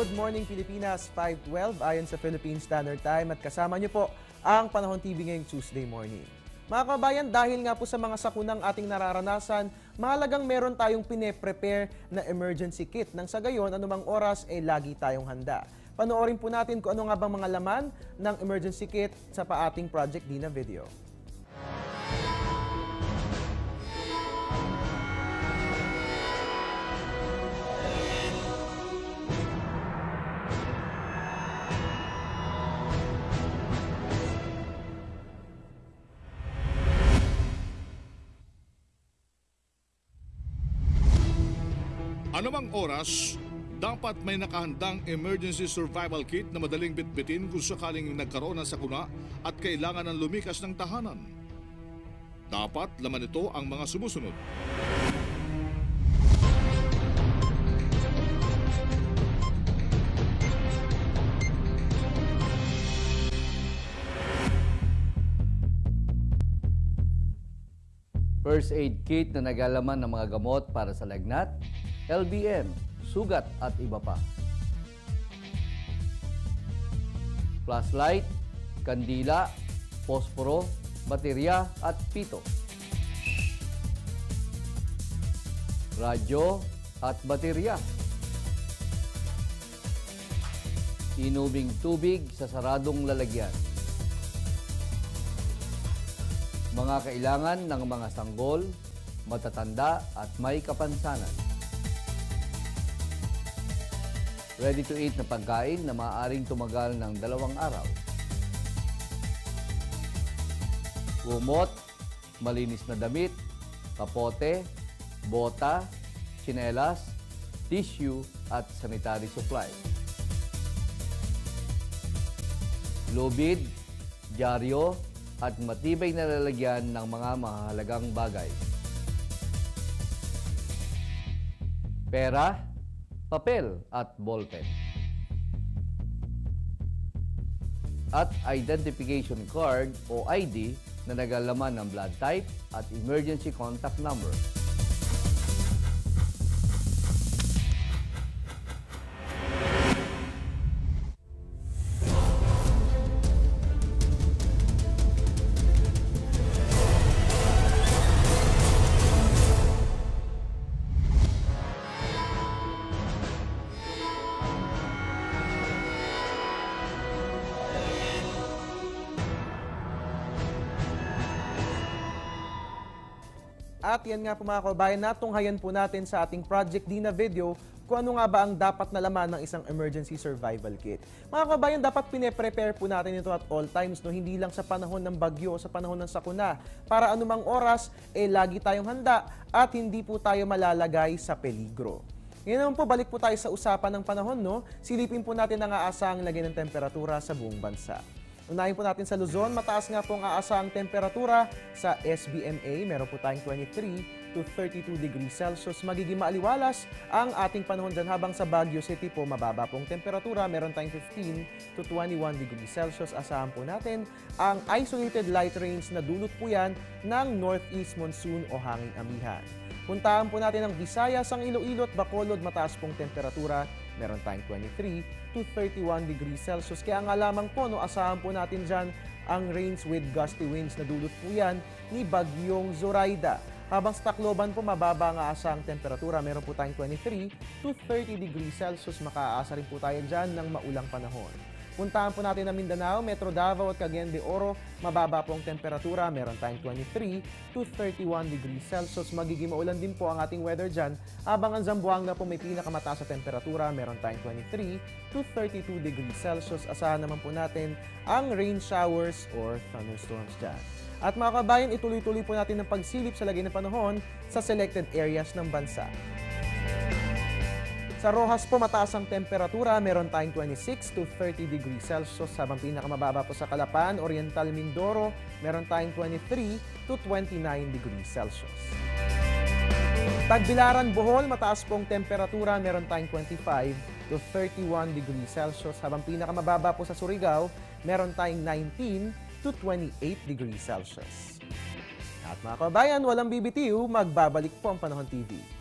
Good morning Pilipinas, 5:12 ayon sa Philippine Standard Time at kasama niyo po ang Panahon TV ngayong Tuesday morning. Mga kabayan, dahil nga po sa mga sakunang ating nararanasan, mahalagang meron tayong pine-prepare na emergency kit nang sa gayon anumang oras lagi tayong handa. Panoorin po natin kung ano nga bang mga laman ng emergency kit sa paating Project Dina video. Anumang oras, dapat may nakahandang emergency survival kit na madaling bitbitin kung sakaling nagkaroon ng sakuna at kailangan ng lumikas ng tahanan. Dapat laman ito ang mga sumusunod. First aid kit na naglalaman ng mga gamot para sa lagnat, LBM, sugat at iba pa. Flashlight, kandila, posporo, baterya at pito. Radyo at baterya. Inubing tubig sa saradong lalagyan. Mga kailangan ng mga sanggol, matatanda at may kapansanan. Ready to eat na pagkain na maaaring tumagal ng 2 araw. Kumot, malinis na damit, kapote, bota, tsinelas, tissue at sanitary supply. Lubid, dyaryo at matibay na lalagyan ng mga mahalagang bagay. Pera, papel at ballpen. At identification card o ID na naglalaman ng blood type at emergency contact number. At yan nga po mga kabayan, natunghayan po natin sa ating Project Dina video kung ano nga ba ang dapat na laman ng isang emergency survival kit. Mga kabayan, dapat pine-prepare po natin ito at all times, no? Hindi lang sa panahon ng bagyo o sa panahon ng sakuna. Para anumang oras, lagi tayong handa at hindi po tayo malalagay sa peligro. Ngayon naman po, balik po tayo sa usapan ng panahon, no? Silipin po natin ang aasahang lagay ng temperatura sa buong bansa. Unahin po natin sa Luzon, mataas nga po ang aasahang temperatura sa SBMA. Meron po tayong 23 to 32 degrees Celsius. Magiging maaliwalas ang ating panahon dyan, habang sa Baguio City po mababa pong temperatura. Meron tayong 15 to 21 degrees Celsius. Asahan po natin ang isolated light rains na dulot po yan ng northeast monsoon o hanging amihan. Puntahan po natin ang Visayas, ang Iloilo at Bacolod, mataas pong temperatura. Meron tayong 23 to 31 degrees Celsius. Kaya nga lamang po, no, asahan po natin dyan ang rains with gusty winds na dulot po yan ni Bagyong Zoraida. Habang sa Tacloban po, mababa ang aasahang temperatura. Meron po tayong 23 to 30 degrees Celsius. Makaaasa rin po tayo dyan ng maulang panahon. Puntahan po natin ang Mindanao, Metro Davao at Cagayan de Oro. Mababa po ang temperatura. Meron tayong 23 to 31 degrees Celsius. Magiging maulan din po ang ating weather dyan. Habang ang Zamboanga po may pinakamataas sa temperatura. Meron tayong 23 to 32 degrees Celsius. Asahan naman po natin ang rain showers or thunderstorms dyan. At mga kabayan, ituloy-tuloy po natin ang pagsilip sa lagay ng panahon sa selected areas ng bansa. Sa Rojas po, mataas ang temperatura. Meron tayong 26 to 30 degrees Celsius. Habang pinakamababa po sa Calapan, Oriental Mindoro, meron tayong 23 to 29 degrees Celsius. Tagbilaran, Bohol, mataas pong temperatura. Meron tayong 25 to 31 degrees Celsius. Habang pinakamababa po sa Surigao, meron tayong 19 to 28 degrees Celsius. At mga kabayan, walang bibitiw, magbabalik po ang Panahon TV.